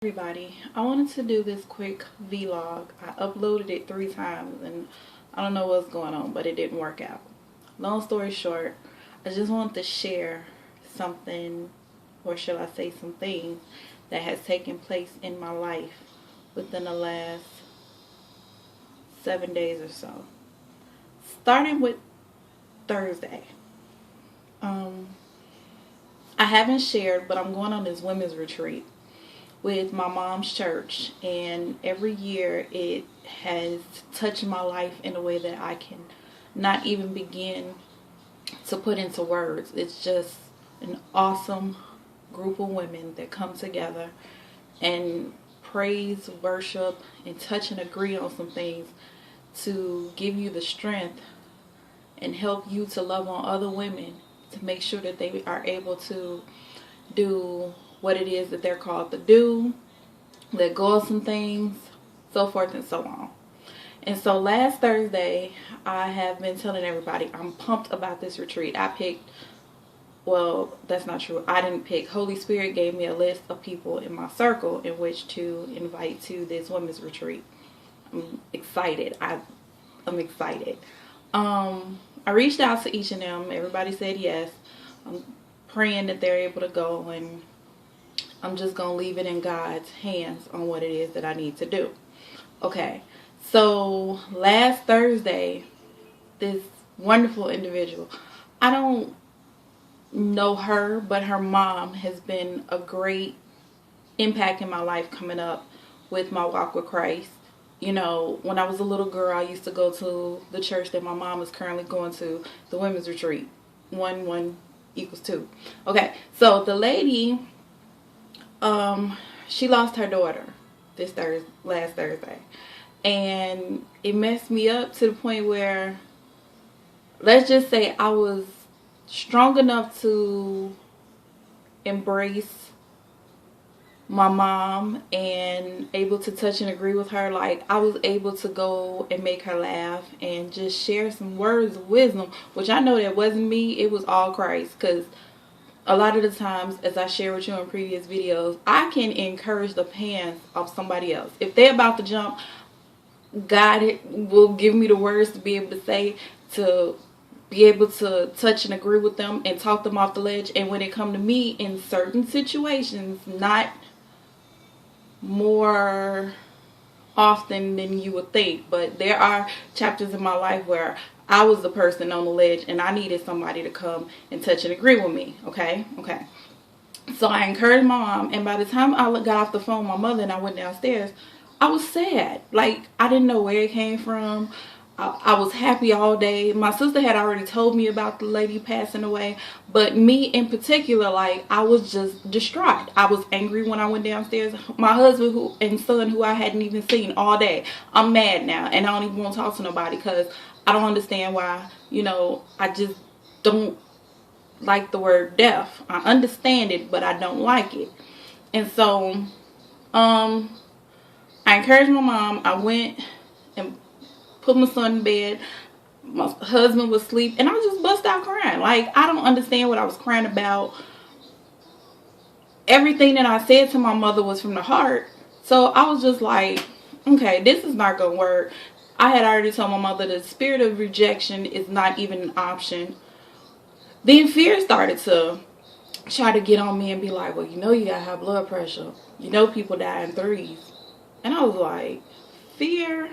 Everybody, I wanted to do this quick vlog. I uploaded it 3 times and I don't know what's going on, but it didn't work out. Long story short, I just wanted to share something, or should I say some things, that has taken place in my life within the last 7 days or so. Starting with Thursday. I haven't shared, but I'm going on this women's retreat with my mom's church, and every year it has touched my life in a way that I can not even begin to put into words. It's just an awesome group of women that come together and praise, worship, and touch and agree on some things to give you the strength and help you to love on other women, to make sure that they are able to do what it is that they're called to do, let go of some things, so forth and so on. And so last Thursday, I have been telling everybody I'm pumped about this retreat. Well, that's not true. I didn't pick. Holy Spirit gave me a list of people in my circle in which to invite to this women's retreat. I'm excited. I'm excited. I reached out to each of them. Everybody said yes. I'm praying that they're able to go, and I'm just going to leave it in God's hands on what it is that I need to do. Okay, so last Thursday, this wonderful individual, I don't know her, but her mom has been a great impact in my life coming up with my walk with Christ. You know, when I was a little girl, I used to go to the church that my mom is currently going to, the women's retreat. 1 = 2. Okay, so the lady, she lost her daughter last Thursday, and it messed me up to the point where, let's just say, I was strong enough to embrace my mom and able to touch and agree with her. Like, I was able to go and make her laugh and just share some words of wisdom, which I know that wasn't me, it was all Christ. Because a lot of the times, as I share with you in previous videos, I can encourage the pants of somebody else. If they're about to jump, God will give me the words to be able to say, to be able to touch and agree with them and talk them off the ledge. And when it come to me, in certain situations, not more often than you would think, but there are chapters in my life where I was the person on the ledge and I needed somebody to come and touch and agree with me. Okay. So I encouraged my mom, and by the time I got off the phone with my mother and I went downstairs, I was sad. Like, I didn't know where it came from. I was happy all day. My sister had already told me about the lady passing away, but me in particular, like, I was just distraught. I was angry when I went downstairs. My husband and son, who I hadn't even seen all day, I'm mad now, and I don't even want to talk to nobody because I don't understand why. I just don't like the word death. I understand it, but I don't like it. And so I encouraged my mom. I went and put my son in bed. My husband was asleep, and I just bust out crying. Like, I don't understand what I was crying about. Everything that I said to my mother was from the heart. So I was just like, okay, this is not gonna work. I had already told my mother the spirit of rejection is not even an option. Then fear started to try to get on me and be like, well, you gotta have blood pressure. People die in threes. And I was like, fear?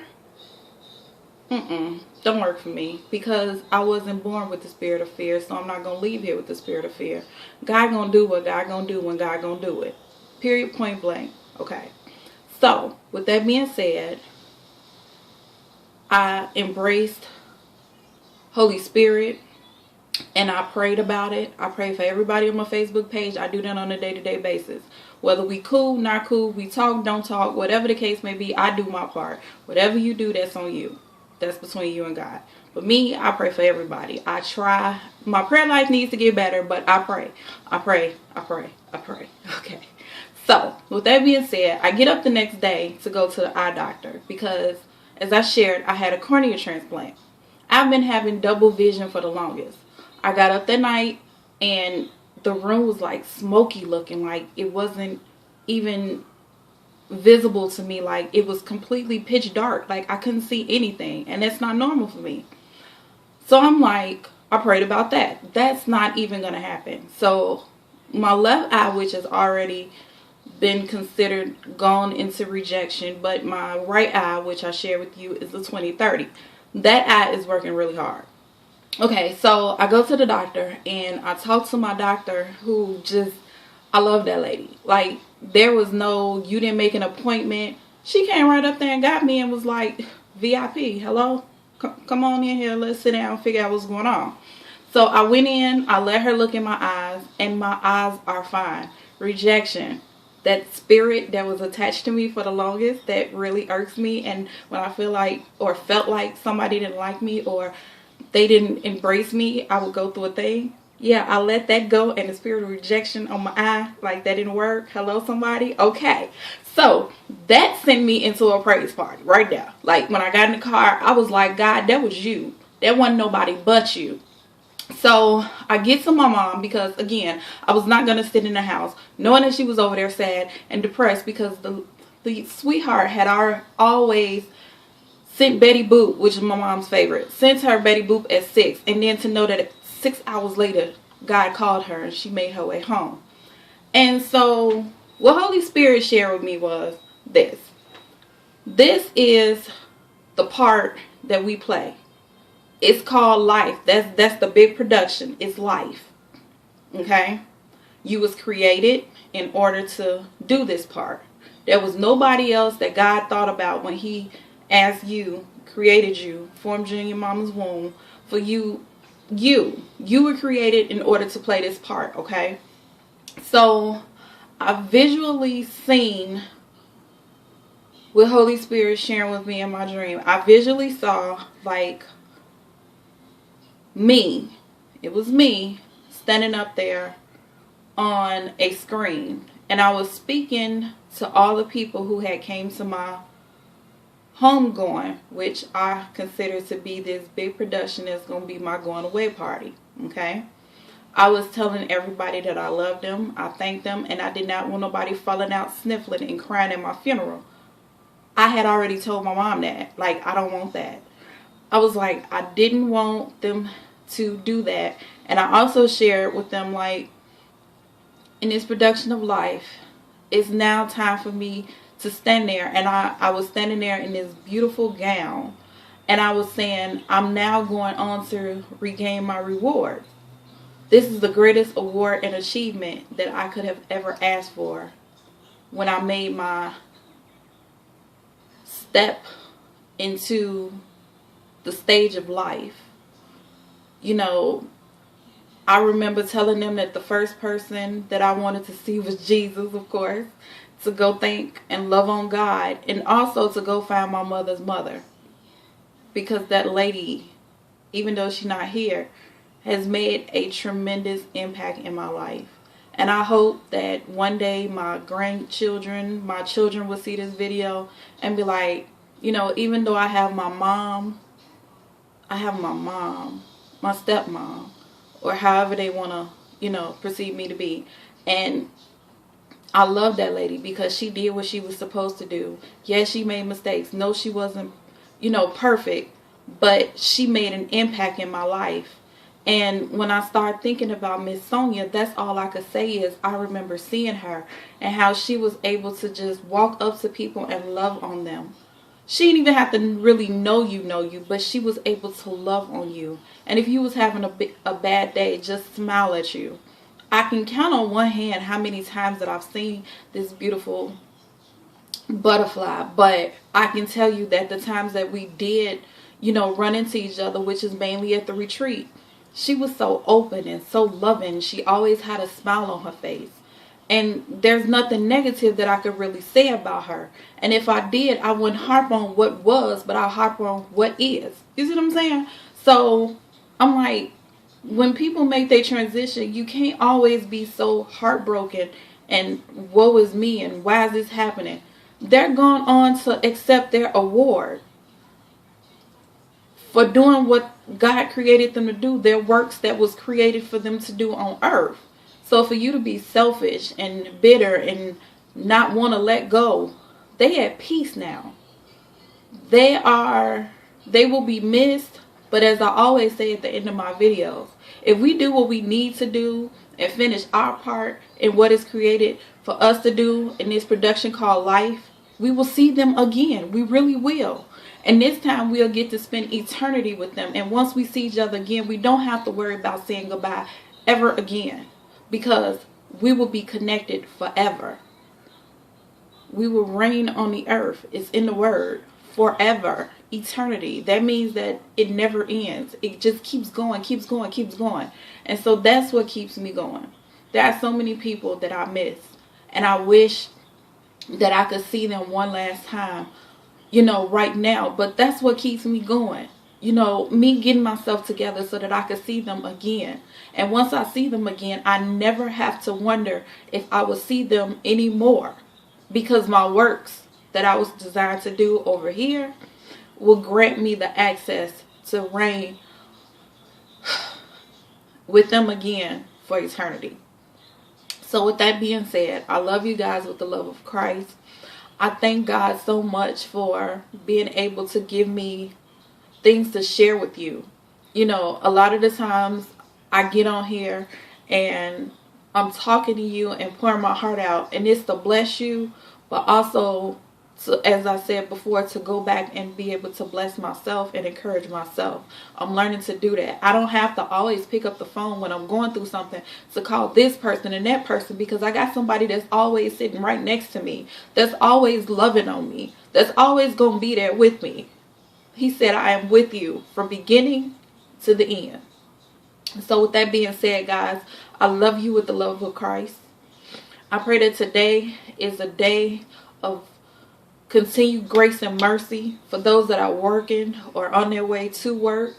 Don't work for me, because I wasn't born with the spirit of fear, so I'm not gonna leave here with the spirit of fear. God gonna do what God gonna do when God gonna do it. Period, point blank. Okay. So, with that being said, I embraced Holy Spirit and I prayed about it. I pray for everybody on my Facebook page. I do that on a day-to-day basis. Whether we cool, not cool, we talk, don't talk, whatever the case may be, I do my part. Whatever you do, that's on you. That's between you and God. But me, I pray for everybody. I try. My prayer life needs to get better, but I pray. I pray. Okay. So, with that being said, I get up the next day to go to the eye doctor because, as I shared, I had a cornea transplant. I've been having double vision for the longest. I got up that night and the room was like smoky looking. Like, it wasn't even visible to me. Like, it was completely pitch dark. Like, I couldn't see anything, and that's not normal for me. So I'm like, I prayed about that. That's not even going to happen. So my left eye, which has already been considered gone into rejection, but my right eye, which I share with you, is the 20/30. That eye is working really hard. Okay, so I go to the doctor, and I talk to my doctor, who just, I love that lady. Like, there was no, you didn't make an appointment. She came right up there and got me and was like, VIP, hello? Come on in here, let's sit down and figure out what's going on. So I went in, I let her look in my eyes, and my eyes are fine. Rejection. That spirit that was attached to me for the longest, that really irks me. And when I feel like, or felt like somebody didn't like me, or they didn't embrace me, I would go through a thing. Yeah, I let that go, and the spirit of rejection on my eye, like, that didn't work. Hello, somebody? Okay. So that sent me into a praise party right now. Like, when I got in the car, I was like, God, that was you. That wasn't nobody but you. So I get to my mom, because, again, I was not going to sit in the house knowing that she was over there sad and depressed, because the sweetheart had always sent Betty Boop, which is my mom's favorite, sent her Betty Boop at 6. And then to know that 6 hours later, God called her and she made her way home. And so what Holy Spirit shared with me was this. This is the part that we play. It's called life. That's the big production. It's life. Okay? You was created in order to do this part. There was nobody else that God thought about when he, as you, created you, formed you in your mama's womb. For you were created in order to play this part, okay? So I visually seen what Holy Spirit sharing with me in my dream. I visually saw, like, me. It was me standing up there on a screen. And I was speaking to all the people who had came to my homegoing, which I consider to be this big production that's going to be my going away party. Okay? I was telling everybody that I loved them, I thanked them, and I did not want nobody falling out sniffling and crying at my funeral. I had already told my mom that. Like, I don't want that. I was like, I didn't want them to do that. And I also shared with them, like, in this production of life, it's now time for me to stand there. And I was standing there in this beautiful gown, and I was saying, I'm now going on to regain my reward. This is the greatest award and achievement that I could have ever asked for when I made my step into the stage of life. You know, I remember telling them that the first person that I wanted to see was Jesus, of course, to go thank and love on God, and also to go find my mother's mother. Because that lady, even though she's not here, has made a tremendous impact in my life. And I hope that one day my grandchildren, my children will see this video and be like, you know, even though I have my mom, my stepmom, or however they want to, you know, perceive me to be. And I love that lady because she did what she was supposed to do. Yes, she made mistakes. No, she wasn't, you know, perfect, but she made an impact in my life. And when I started thinking about Miss Sonia, that's all I could say is I remember seeing her and how she was able to just walk up to people and love on them. She didn't even have to really know you, but she was able to love on you. And if you was having a bad day, just smile at you. I can count on one hand how many times that I've seen this beautiful butterfly, but I can tell you that the times that we did, you know, run into each other, which is mainly at the retreat, she was so open and so loving. She always had a smile on her face. And there's nothing negative that I could really say about her. And if I did, I wouldn't harp on what was, but I'll harp on what is. You see what I'm saying? So I'm like, when people make their transition, you can't always be so heartbroken and woe is me and why is this happening? They're going on to accept their award for doing what God created them to do, their works that was created for them to do on earth. So for you to be selfish and bitter and not want to let go They at peace now. They will be missed, but as I always say at the end of my videos, if we do what we need to do and finish our part in what is created for us to do in this production called life, we will see them again. We really will. And this time we'll get to spend eternity with them. And once we see each other again, we don't have to worry about saying goodbye ever again, because we will be connected forever. We will reign on the earth. It's in the word. Forever. Eternity. That means that it never ends. It just keeps going, keeps going, keeps going. And so that's what keeps me going. There are so many people that I miss. And I wish that I could see them one last time, right now. But that's what keeps me going. Me getting myself together so that I could see them again. And once I see them again, I never have to wonder if I will see them anymore. Because my works that I was designed to do over here will grant me the access to reign with them again for eternity. So with that being said, I love you guys with the love of Christ. I thank God so much for being able to give me things to share with you. A lot of the times I get on here and I'm talking to you and pouring my heart out, and it's to bless you, but also, as I said before, to go back and be able to bless myself and encourage myself. I'm learning to do that. I don't have to always pick up the phone when I'm going through something to call this person and that person, because I got somebody that's always sitting right next to me, that's always loving on me, that's always going to be there with me. He said, I am with you from beginning to the end. So with that being said, guys, I love you with the love of Christ. I pray that today is a day of continued grace and mercy for those that are working or on their way to work.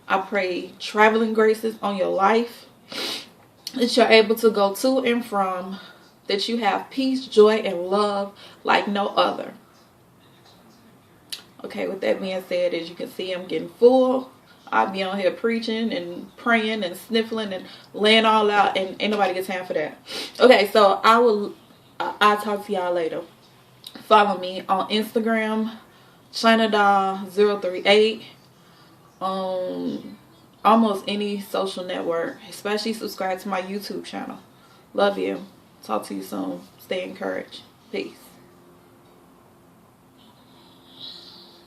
I pray traveling graces on your life, that you're able to go to and from, that you have peace, joy, and love like no other. Okay, with that being said, as you can see, I'm getting full. I'll be on here preaching and praying and sniffling and laying all out, and ain't nobody got time for that. Okay, so I'll talk to y'all later. Follow me on Instagram, ChinaDoll038, on almost any social network. Especially subscribe to my YouTube channel. Love you. Talk to you soon. Stay encouraged. Peace.